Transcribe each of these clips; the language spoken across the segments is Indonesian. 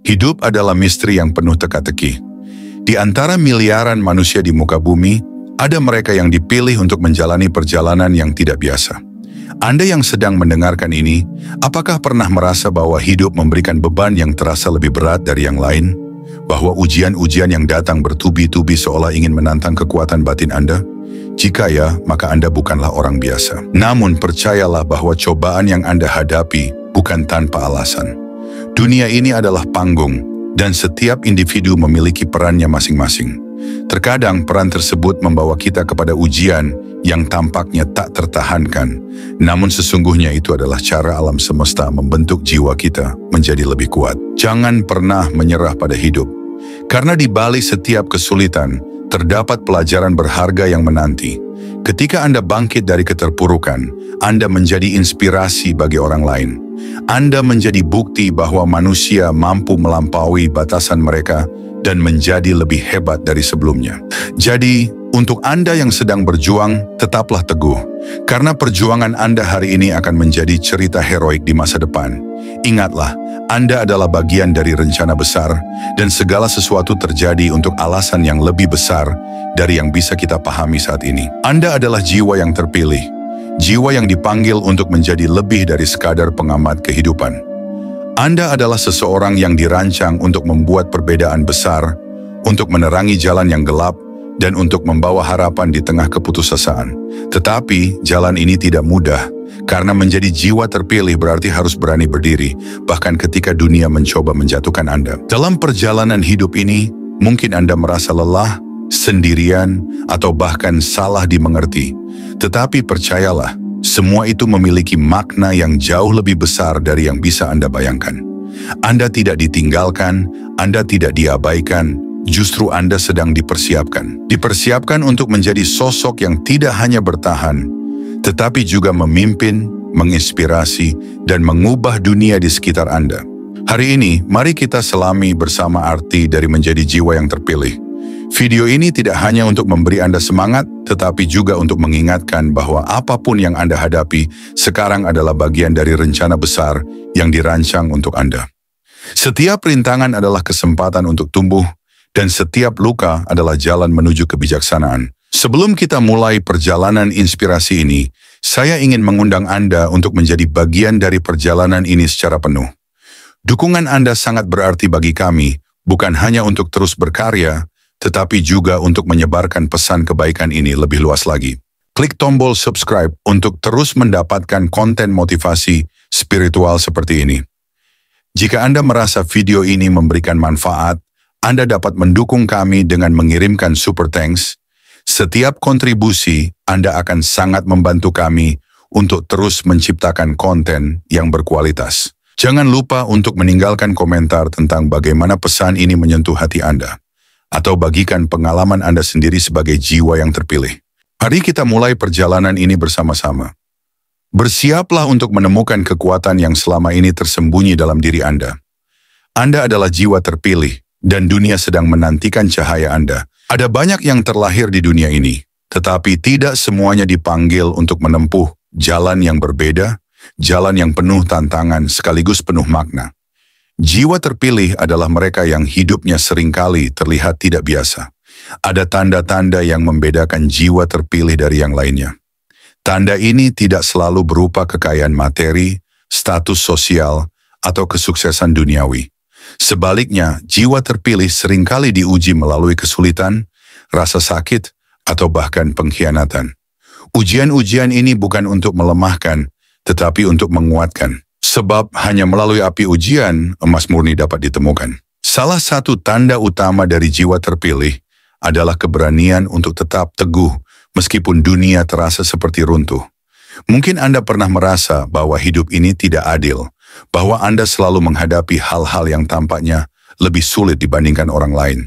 Hidup adalah misteri yang penuh teka-teki. Di antara miliaran manusia di muka bumi, ada mereka yang dipilih untuk menjalani perjalanan yang tidak biasa. Anda yang sedang mendengarkan ini, apakah pernah merasa bahwa hidup memberikan beban yang terasa lebih berat dari yang lain? Bahwa ujian-ujian yang datang bertubi-tubi seolah ingin menantang kekuatan batin Anda? Jika ya, maka Anda bukanlah orang biasa. Namun percayalah bahwa cobaan yang Anda hadapi bukan tanpa alasan. Dunia ini adalah panggung, dan setiap individu memiliki perannya masing-masing. Terkadang peran tersebut membawa kita kepada ujian yang tampaknya tak tertahankan. Namun sesungguhnya itu adalah cara alam semesta membentuk jiwa kita menjadi lebih kuat. Jangan pernah menyerah pada hidup. Karena di balik setiap kesulitan, terdapat pelajaran berharga yang menanti. Ketika Anda bangkit dari keterpurukan, Anda menjadi inspirasi bagi orang lain. Anda menjadi bukti bahwa manusia mampu melampaui batasan mereka dan menjadi lebih hebat dari sebelumnya. Jadi, untuk Anda yang sedang berjuang, tetaplah teguh. Karena perjuangan Anda hari ini akan menjadi cerita heroik di masa depan. Ingatlah, Anda adalah bagian dari rencana besar, dan segala sesuatu terjadi untuk alasan yang lebih besar dari yang bisa kita pahami saat ini. Anda adalah jiwa yang terpilih, jiwa yang dipanggil untuk menjadi lebih dari sekadar pengamat kehidupan. Anda adalah seseorang yang dirancang untuk membuat perbedaan besar, untuk menerangi jalan yang gelap, dan untuk membawa harapan di tengah keputusasaan. Tetapi jalan ini tidak mudah, karena menjadi jiwa terpilih berarti harus berani berdiri, bahkan ketika dunia mencoba menjatuhkan Anda. Dalam perjalanan hidup ini, mungkin Anda merasa lelah, sendirian, atau bahkan salah dimengerti. Tetapi percayalah, semua itu memiliki makna yang jauh lebih besar dari yang bisa Anda bayangkan. Anda tidak ditinggalkan, Anda tidak diabaikan, justru Anda sedang dipersiapkan. Dipersiapkan untuk menjadi sosok yang tidak hanya bertahan, tetapi juga memimpin, menginspirasi, dan mengubah dunia di sekitar Anda. Hari ini, mari kita selami bersama arti dari menjadi jiwa yang terpilih. Video ini tidak hanya untuk memberi Anda semangat, tetapi juga untuk mengingatkan bahwa apapun yang Anda hadapi sekarang adalah bagian dari rencana besar yang dirancang untuk Anda. Setiap rintangan adalah kesempatan untuk tumbuh, dan setiap luka adalah jalan menuju kebijaksanaan. Sebelum kita mulai perjalanan inspirasi ini, saya ingin mengundang Anda untuk menjadi bagian dari perjalanan ini secara penuh. Dukungan Anda sangat berarti bagi kami, bukan hanya untuk terus berkarya, tetapi juga untuk menyebarkan pesan kebaikan ini lebih luas lagi. Klik tombol subscribe untuk terus mendapatkan konten motivasi spiritual seperti ini. Jika Anda merasa video ini memberikan manfaat, Anda dapat mendukung kami dengan mengirimkan super thanks. Setiap kontribusi Anda akan sangat membantu kami untuk terus menciptakan konten yang berkualitas. Jangan lupa untuk meninggalkan komentar tentang bagaimana pesan ini menyentuh hati Anda, atau bagikan pengalaman Anda sendiri sebagai jiwa yang terpilih. Mari kita mulai perjalanan ini bersama-sama. Bersiaplah untuk menemukan kekuatan yang selama ini tersembunyi dalam diri Anda. Anda adalah jiwa terpilih, dan dunia sedang menantikan cahaya Anda. Ada banyak yang terlahir di dunia ini, tetapi tidak semuanya dipanggil untuk menempuh jalan yang berbeda, jalan yang penuh tantangan sekaligus penuh makna. Jiwa terpilih adalah mereka yang hidupnya seringkali terlihat tidak biasa. Ada tanda-tanda yang membedakan jiwa terpilih dari yang lainnya. Tanda ini tidak selalu berupa kekayaan materi, status sosial, atau kesuksesan duniawi. Sebaliknya, jiwa terpilih seringkali diuji melalui kesulitan, rasa sakit, atau bahkan pengkhianatan. Ujian-ujian ini bukan untuk melemahkan, tetapi untuk menguatkan. Sebab hanya melalui api ujian, emas murni dapat ditemukan. Salah satu tanda utama dari jiwa terpilih adalah keberanian untuk tetap teguh meskipun dunia terasa seperti runtuh. Mungkin Anda pernah merasa bahwa hidup ini tidak adil, bahwa Anda selalu menghadapi hal-hal yang tampaknya lebih sulit dibandingkan orang lain.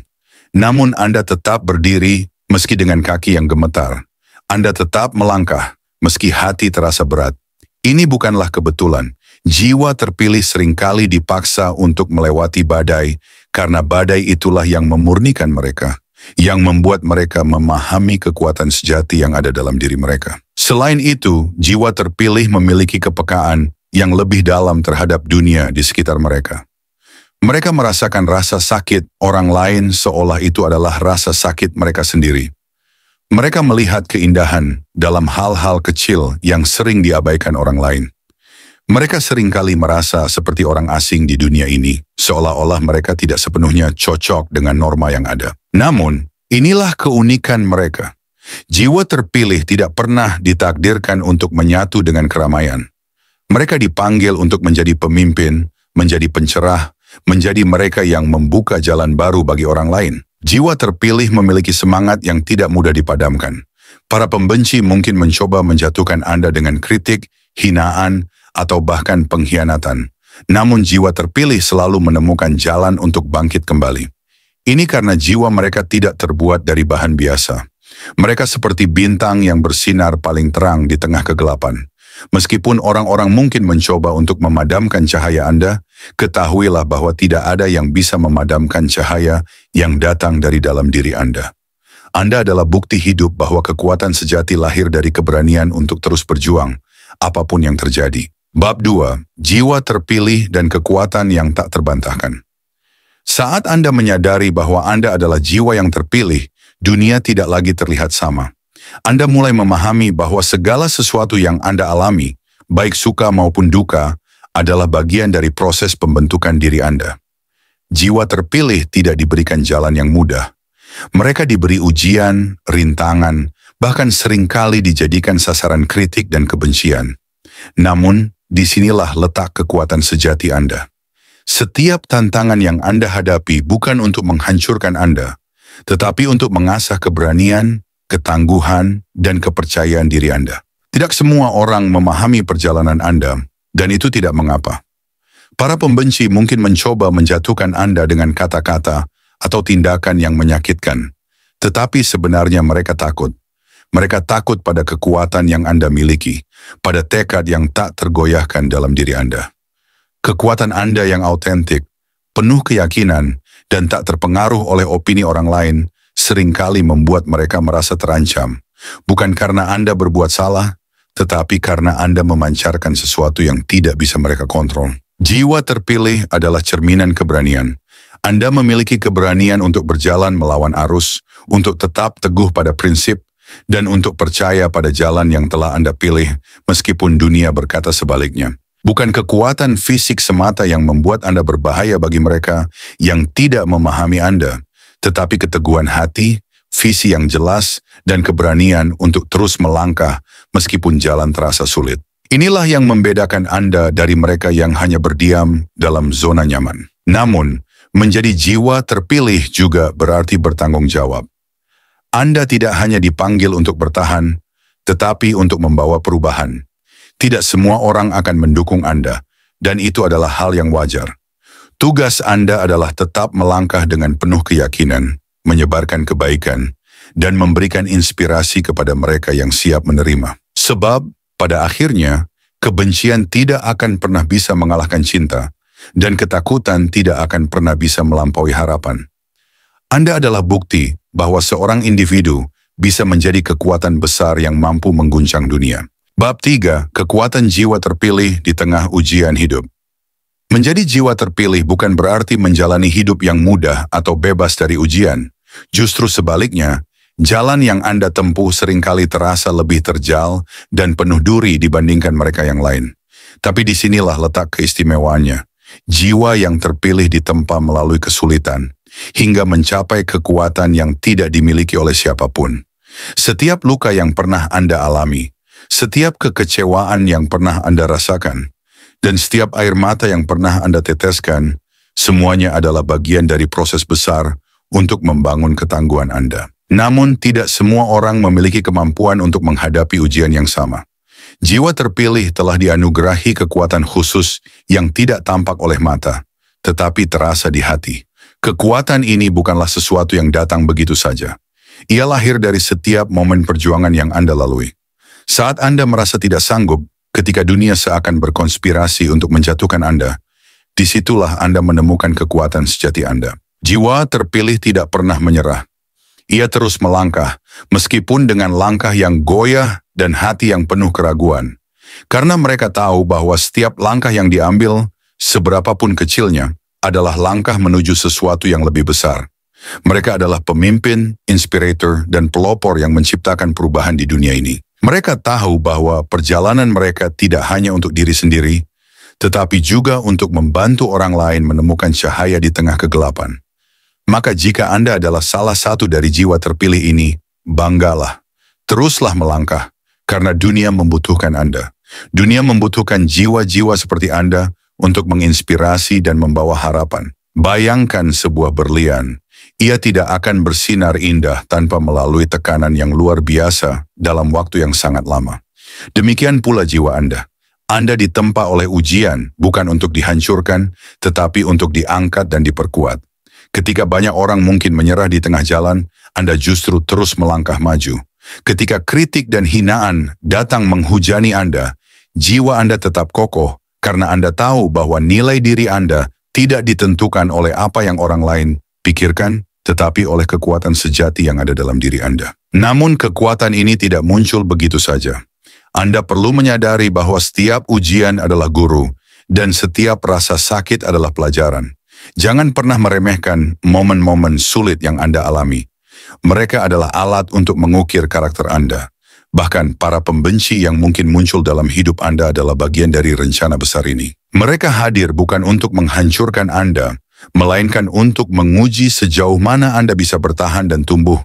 Namun Anda tetap berdiri meski dengan kaki yang gemetar. Anda tetap melangkah meski hati terasa berat. Ini bukanlah kebetulan. Jiwa terpilih seringkali dipaksa untuk melewati badai, karena badai itulah yang memurnikan mereka, yang membuat mereka memahami kekuatan sejati yang ada dalam diri mereka. Selain itu, jiwa terpilih memiliki kepekaan yang lebih dalam terhadap dunia di sekitar mereka. Mereka merasakan rasa sakit orang lain seolah itu adalah rasa sakit mereka sendiri. Mereka melihat keindahan dalam hal-hal kecil yang sering diabaikan orang lain. Mereka seringkali merasa seperti orang asing di dunia ini, seolah-olah mereka tidak sepenuhnya cocok dengan norma yang ada. Namun, inilah keunikan mereka. Jiwa terpilih tidak pernah ditakdirkan untuk menyatu dengan keramaian. Mereka dipanggil untuk menjadi pemimpin, menjadi pencerah, menjadi mereka yang membuka jalan baru bagi orang lain. Jiwa terpilih memiliki semangat yang tidak mudah dipadamkan. Para pembenci mungkin mencoba menjatuhkan Anda dengan kritik, hinaan, atau bahkan pengkhianatan. Namun jiwa terpilih selalu menemukan jalan untuk bangkit kembali. Ini karena jiwa mereka tidak terbuat dari bahan biasa. Mereka seperti bintang yang bersinar paling terang di tengah kegelapan. Meskipun orang-orang mungkin mencoba untuk memadamkan cahaya Anda, ketahuilah bahwa tidak ada yang bisa memadamkan cahaya yang datang dari dalam diri Anda. Anda adalah bukti hidup bahwa kekuatan sejati lahir dari keberanian untuk terus berjuang, apapun yang terjadi. Bab 2. Jiwa terpilih dan kekuatan yang tak terbantahkan. Saat Anda menyadari bahwa Anda adalah jiwa yang terpilih, dunia tidak lagi terlihat sama. Anda mulai memahami bahwa segala sesuatu yang Anda alami, baik suka maupun duka, adalah bagian dari proses pembentukan diri Anda. Jiwa terpilih tidak diberikan jalan yang mudah. Mereka diberi ujian, rintangan, bahkan seringkali dijadikan sasaran kritik dan kebencian. Namun, disinilah letak kekuatan sejati Anda. Setiap tantangan yang Anda hadapi bukan untuk menghancurkan Anda, tetapi untuk mengasah keberanian, ketangguhan, dan kepercayaan diri Anda. Tidak semua orang memahami perjalanan Anda, dan itu tidak mengapa. Para pembenci mungkin mencoba menjatuhkan Anda dengan kata-kata atau tindakan yang menyakitkan, tetapi sebenarnya mereka takut. Mereka takut pada kekuatan yang Anda miliki, pada tekad yang tak tergoyahkan dalam diri Anda. Kekuatan Anda yang autentik, penuh keyakinan, dan tak terpengaruh oleh opini orang lain, seringkali membuat mereka merasa terancam, bukan karena Anda berbuat salah, tetapi karena Anda memancarkan sesuatu yang tidak bisa mereka kontrol. Jiwa terpilih adalah cerminan keberanian. Anda memiliki keberanian untuk berjalan melawan arus, untuk tetap teguh pada prinsip, dan untuk percaya pada jalan yang telah Anda pilih, meskipun dunia berkata sebaliknya. Bukan kekuatan fisik semata yang membuat Anda berbahaya bagi mereka yang tidak memahami Anda, tetapi keteguhan hati, visi yang jelas, dan keberanian untuk terus melangkah meskipun jalan terasa sulit. Inilah yang membedakan Anda dari mereka yang hanya berdiam dalam zona nyaman. Namun, menjadi jiwa terpilih juga berarti bertanggung jawab. Anda tidak hanya dipanggil untuk bertahan, tetapi untuk membawa perubahan. Tidak semua orang akan mendukung Anda, dan itu adalah hal yang wajar. Tugas Anda adalah tetap melangkah dengan penuh keyakinan, menyebarkan kebaikan, dan memberikan inspirasi kepada mereka yang siap menerima. Sebab, pada akhirnya, kebencian tidak akan pernah bisa mengalahkan cinta, dan ketakutan tidak akan pernah bisa melampaui harapan. Anda adalah bukti bahwa seorang individu bisa menjadi kekuatan besar yang mampu mengguncang dunia. Bab 3. Kekuatan jiwa terpilih di tengah ujian hidup. Menjadi jiwa terpilih bukan berarti menjalani hidup yang mudah atau bebas dari ujian. Justru sebaliknya, jalan yang Anda tempuh seringkali terasa lebih terjal dan penuh duri dibandingkan mereka yang lain. Tapi disinilah letak keistimewaannya. Jiwa yang terpilih ditempa melalui kesulitan, hingga mencapai kekuatan yang tidak dimiliki oleh siapapun. Setiap luka yang pernah Anda alami, setiap kekecewaan yang pernah Anda rasakan, dan setiap air mata yang pernah Anda teteskan, semuanya adalah bagian dari proses besar untuk membangun ketangguhan Anda. Namun tidak semua orang memiliki kemampuan untuk menghadapi ujian yang sama. Jiwa terpilih telah dianugerahi kekuatan khusus yang tidak tampak oleh mata, tetapi terasa di hati. Kekuatan ini bukanlah sesuatu yang datang begitu saja. Ia lahir dari setiap momen perjuangan yang Anda lalui. Saat Anda merasa tidak sanggup, ketika dunia seakan berkonspirasi untuk menjatuhkan Anda, disitulah Anda menemukan kekuatan sejati Anda. Jiwa terpilih tidak pernah menyerah. Ia terus melangkah, meskipun dengan langkah yang goyah dan hati yang penuh keraguan. Karena mereka tahu bahwa setiap langkah yang diambil, seberapapun kecilnya, adalah langkah menuju sesuatu yang lebih besar. Mereka adalah pemimpin, inspirator, dan pelopor yang menciptakan perubahan di dunia ini. Mereka tahu bahwa perjalanan mereka tidak hanya untuk diri sendiri, tetapi juga untuk membantu orang lain menemukan cahaya di tengah kegelapan. Maka jika Anda adalah salah satu dari jiwa terpilih ini, banggalah. Teruslah melangkah, karena dunia membutuhkan Anda. Dunia membutuhkan jiwa-jiwa seperti Anda untuk menginspirasi dan membawa harapan. Bayangkan sebuah berlian. Ia tidak akan bersinar indah tanpa melalui tekanan yang luar biasa dalam waktu yang sangat lama. Demikian pula jiwa Anda. Anda ditempa oleh ujian, bukan untuk dihancurkan, tetapi untuk diangkat dan diperkuat. Ketika banyak orang mungkin menyerah di tengah jalan, Anda justru terus melangkah maju. Ketika kritik dan hinaan datang menghujani Anda, jiwa Anda tetap kokoh karena Anda tahu bahwa nilai diri Anda tidak ditentukan oleh apa yang orang lain pikirkan, tetapi oleh kekuatan sejati yang ada dalam diri Anda. Namun kekuatan ini tidak muncul begitu saja. Anda perlu menyadari bahwa setiap ujian adalah guru, dan setiap rasa sakit adalah pelajaran. Jangan pernah meremehkan momen-momen sulit yang Anda alami. Mereka adalah alat untuk mengukir karakter Anda. Bahkan para pembenci yang mungkin muncul dalam hidup Anda adalah bagian dari rencana besar ini. Mereka hadir bukan untuk menghancurkan Anda, melainkan untuk menguji sejauh mana Anda bisa bertahan dan tumbuh.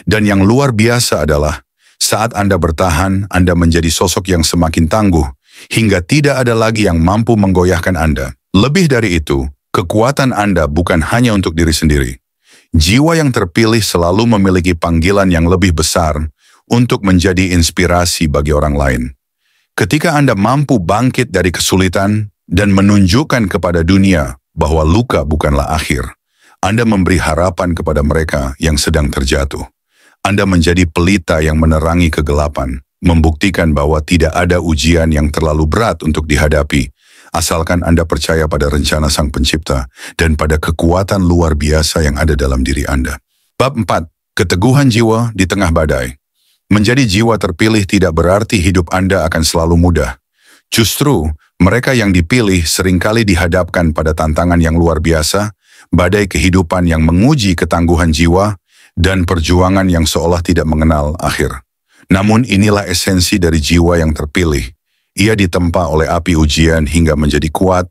Dan yang luar biasa adalah, saat Anda bertahan, Anda menjadi sosok yang semakin tangguh, hingga tidak ada lagi yang mampu menggoyahkan Anda. Lebih dari itu, kekuatan Anda bukan hanya untuk diri sendiri. Jiwa yang terpilih selalu memiliki panggilan yang lebih besar untuk menjadi inspirasi bagi orang lain. Ketika Anda mampu bangkit dari kesulitan dan menunjukkan kepada dunia bahwa luka bukanlah akhir, Anda memberi harapan kepada mereka yang sedang terjatuh. Anda menjadi pelita yang menerangi kegelapan, membuktikan bahwa tidak ada ujian yang terlalu berat untuk dihadapi, asalkan Anda percaya pada rencana Sang Pencipta dan pada kekuatan luar biasa yang ada dalam diri Anda. Bab 4. Keteguhan jiwa di tengah badai. Menjadi jiwa terpilih tidak berarti hidup Anda akan selalu mudah. Justru, mereka yang dipilih seringkali dihadapkan pada tantangan yang luar biasa, badai kehidupan yang menguji ketangguhan jiwa, dan perjuangan yang seolah tidak mengenal akhir. Namun inilah esensi dari jiwa yang terpilih. Ia ditempa oleh api ujian hingga menjadi kuat,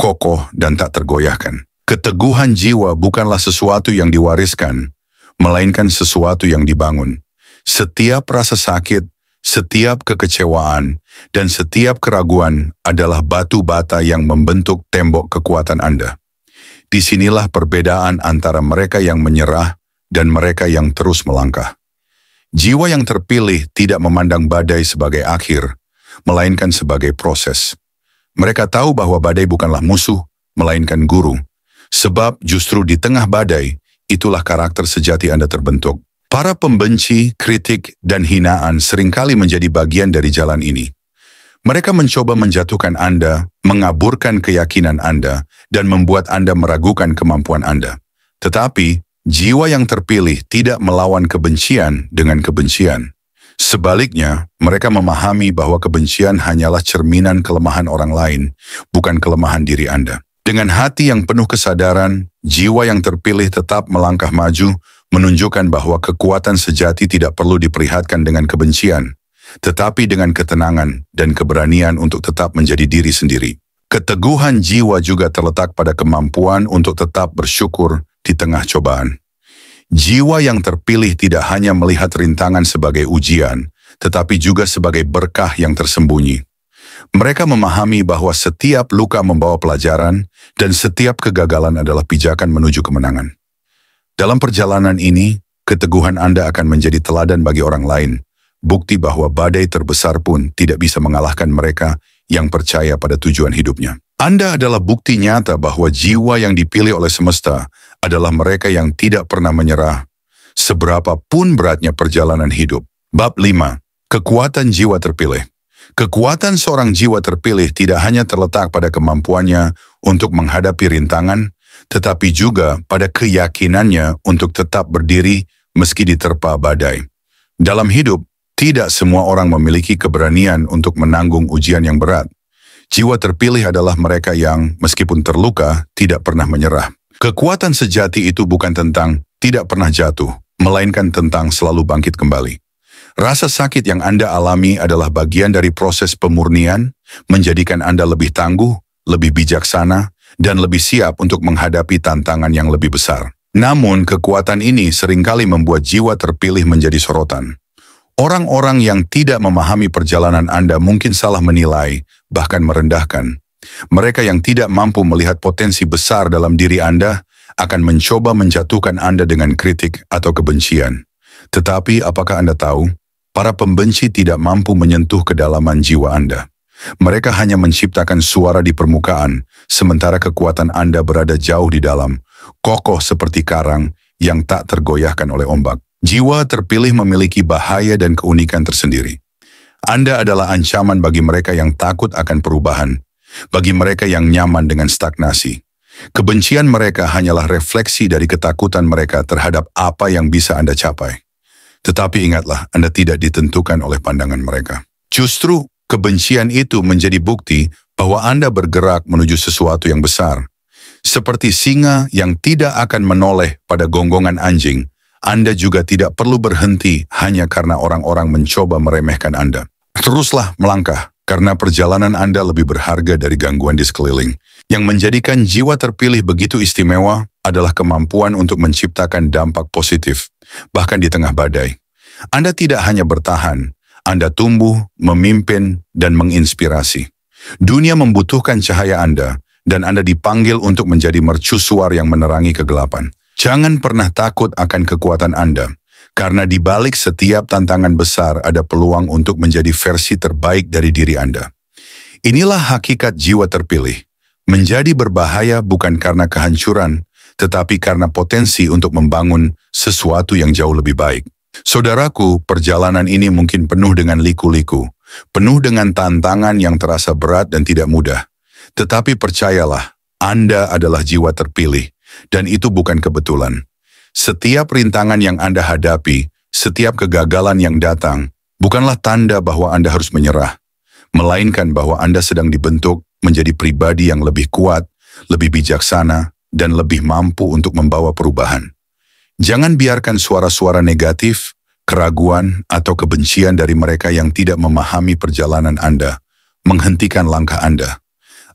kokoh, dan tak tergoyahkan. Keteguhan jiwa bukanlah sesuatu yang diwariskan, melainkan sesuatu yang dibangun. Setiap rasa sakit, setiap kekecewaan, dan setiap keraguan adalah batu bata yang membentuk tembok kekuatan Anda. Disinilah perbedaan antara mereka yang menyerah dan mereka yang terus melangkah. Jiwa yang terpilih tidak memandang badai sebagai akhir, melainkan sebagai proses. Mereka tahu bahwa badai bukanlah musuh, melainkan guru. Sebab justru di tengah badai, itulah karakter sejati Anda terbentuk. Para pembenci, kritik, dan hinaan seringkali menjadi bagian dari jalan ini. Mereka mencoba menjatuhkan Anda, mengaburkan keyakinan Anda, dan membuat Anda meragukan kemampuan Anda. Tetapi, jiwa yang terpilih tidak melawan kebencian dengan kebencian. Sebaliknya, mereka memahami bahwa kebencian hanyalah cerminan kelemahan orang lain, bukan kelemahan diri Anda. Dengan hati yang penuh kesadaran, jiwa yang terpilih tetap melangkah maju, menunjukkan bahwa kekuatan sejati tidak perlu diperlihatkan dengan kebencian, tetapi dengan ketenangan dan keberanian untuk tetap menjadi diri sendiri. Keteguhan jiwa juga terletak pada kemampuan untuk tetap bersyukur di tengah cobaan. Jiwa yang terpilih tidak hanya melihat rintangan sebagai ujian, tetapi juga sebagai berkah yang tersembunyi. Mereka memahami bahwa setiap luka membawa pelajaran dan setiap kegagalan adalah pijakan menuju kemenangan. Dalam perjalanan ini, keteguhan Anda akan menjadi teladan bagi orang lain, bukti bahwa badai terbesar pun tidak bisa mengalahkan mereka yang percaya pada tujuan hidupnya. Anda adalah bukti nyata bahwa jiwa yang dipilih oleh semesta adalah mereka yang tidak pernah menyerah, seberapa pun beratnya perjalanan hidup. Bab 5. Kekuatan jiwa terpilih. Kekuatan seorang jiwa terpilih tidak hanya terletak pada kemampuannya untuk menghadapi rintangan, tetapi juga pada keyakinannya untuk tetap berdiri meski diterpa badai. Dalam hidup, tidak semua orang memiliki keberanian untuk menanggung ujian yang berat. Jiwa terpilih adalah mereka yang, meskipun terluka, tidak pernah menyerah. Kekuatan sejati itu bukan tentang tidak pernah jatuh, melainkan tentang selalu bangkit kembali. Rasa sakit yang Anda alami adalah bagian dari proses pemurnian, menjadikan Anda lebih tangguh, lebih bijaksana, dan lebih siap untuk menghadapi tantangan yang lebih besar. Namun, kekuatan ini seringkali membuat jiwa terpilih menjadi sorotan. Orang-orang yang tidak memahami perjalanan Anda mungkin salah menilai, bahkan merendahkan. Mereka yang tidak mampu melihat potensi besar dalam diri Anda akan mencoba menjatuhkan Anda dengan kritik atau kebencian. Tetapi apakah Anda tahu, para pembenci tidak mampu menyentuh kedalaman jiwa Anda. Mereka hanya menciptakan suara di permukaan, sementara kekuatan Anda berada jauh di dalam, kokoh seperti karang yang tak tergoyahkan oleh ombak. Jiwa terpilih memiliki bahaya dan keunikan tersendiri. Anda adalah ancaman bagi mereka yang takut akan perubahan, bagi mereka yang nyaman dengan stagnasi. Kebencian mereka hanyalah refleksi dari ketakutan mereka terhadap apa yang bisa Anda capai. Tetapi ingatlah, Anda tidak ditentukan oleh pandangan mereka. Justru, kebencian itu menjadi bukti bahwa Anda bergerak menuju sesuatu yang besar. Seperti singa yang tidak akan menoleh pada gonggongan anjing, Anda juga tidak perlu berhenti hanya karena orang-orang mencoba meremehkan Anda. Teruslah melangkah, karena perjalanan Anda lebih berharga dari gangguan di sekeliling. Yang menjadikan jiwa terpilih begitu istimewa adalah kemampuan untuk menciptakan dampak positif, bahkan di tengah badai. Anda tidak hanya bertahan, Anda tumbuh, memimpin, dan menginspirasi. Dunia membutuhkan cahaya Anda, dan Anda dipanggil untuk menjadi mercusuar yang menerangi kegelapan. Jangan pernah takut akan kekuatan Anda, karena di balik setiap tantangan besar ada peluang untuk menjadi versi terbaik dari diri Anda. Inilah hakikat jiwa terpilih. Menjadi berbahaya bukan karena kehancuran, tetapi karena potensi untuk membangun sesuatu yang jauh lebih baik. Saudaraku, perjalanan ini mungkin penuh dengan liku-liku, penuh dengan tantangan yang terasa berat dan tidak mudah. Tetapi percayalah, Anda adalah jiwa terpilih, dan itu bukan kebetulan. Setiap rintangan yang Anda hadapi, setiap kegagalan yang datang, bukanlah tanda bahwa Anda harus menyerah, melainkan bahwa Anda sedang dibentuk menjadi pribadi yang lebih kuat, lebih bijaksana, dan lebih mampu untuk membawa perubahan. Jangan biarkan suara-suara negatif, keraguan, atau kebencian dari mereka yang tidak memahami perjalanan Anda menghentikan langkah Anda.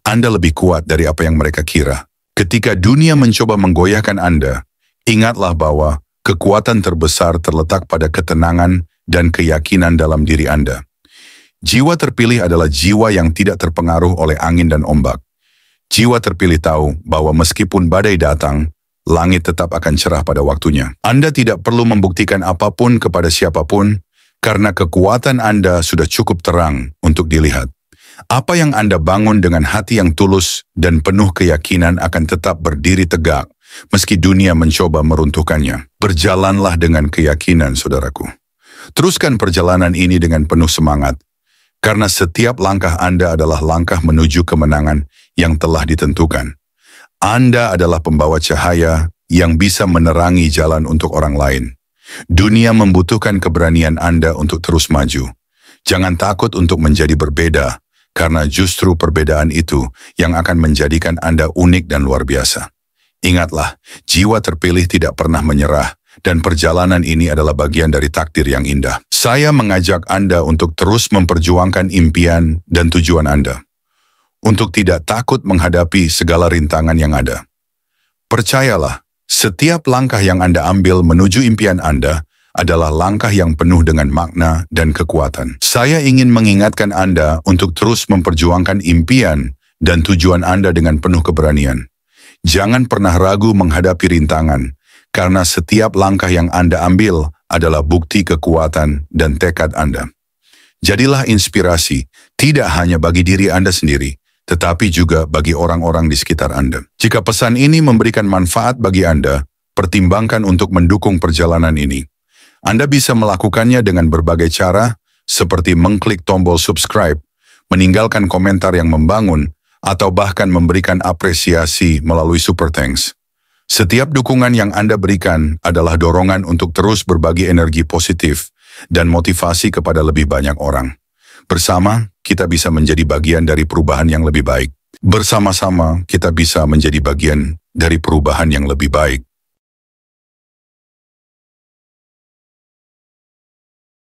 Anda lebih kuat dari apa yang mereka kira. Ketika dunia mencoba menggoyahkan Anda, ingatlah bahwa kekuatan terbesar terletak pada ketenangan dan keyakinan dalam diri Anda. Jiwa terpilih adalah jiwa yang tidak terpengaruh oleh angin dan ombak. Jiwa terpilih tahu bahwa meskipun badai datang, langit tetap akan cerah pada waktunya. Anda tidak perlu membuktikan apapun kepada siapapun, karena kekuatan Anda sudah cukup terang untuk dilihat. Apa yang Anda bangun dengan hati yang tulus dan penuh keyakinan akan tetap berdiri tegak, meski dunia mencoba meruntuhkannya. Berjalanlah dengan keyakinan, saudaraku. Teruskan perjalanan ini dengan penuh semangat, karena setiap langkah Anda adalah langkah menuju kemenangan yang telah ditentukan. Anda adalah pembawa cahaya yang bisa menerangi jalan untuk orang lain. Dunia membutuhkan keberanian Anda untuk terus maju. Jangan takut untuk menjadi berbeda, karena justru perbedaan itu yang akan menjadikan Anda unik dan luar biasa. Ingatlah, jiwa terpilih tidak pernah menyerah, dan perjalanan ini adalah bagian dari takdir yang indah. Saya mengajak Anda untuk terus memperjuangkan impian dan tujuan Anda, untuk tidak takut menghadapi segala rintangan yang ada. Percayalah, setiap langkah yang Anda ambil menuju impian Anda adalah langkah yang penuh dengan makna dan kekuatan. Saya ingin mengingatkan Anda untuk terus memperjuangkan impian dan tujuan Anda dengan penuh keberanian. Jangan pernah ragu menghadapi rintangan, karena setiap langkah yang Anda ambil adalah bukti kekuatan dan tekad Anda. Jadilah inspirasi, tidak hanya bagi diri Anda sendiri, tetapi juga bagi orang-orang di sekitar Anda. Jika pesan ini memberikan manfaat bagi Anda, pertimbangkan untuk mendukung perjalanan ini. Anda bisa melakukannya dengan berbagai cara, seperti mengklik tombol subscribe, meninggalkan komentar yang membangun, atau bahkan memberikan apresiasi melalui super thanks. Setiap dukungan yang Anda berikan adalah dorongan untuk terus berbagi energi positif dan motivasi kepada lebih banyak orang. Bersama, kita bisa menjadi bagian dari perubahan yang lebih baik. Bersama-sama, kita bisa menjadi bagian dari perubahan yang lebih baik.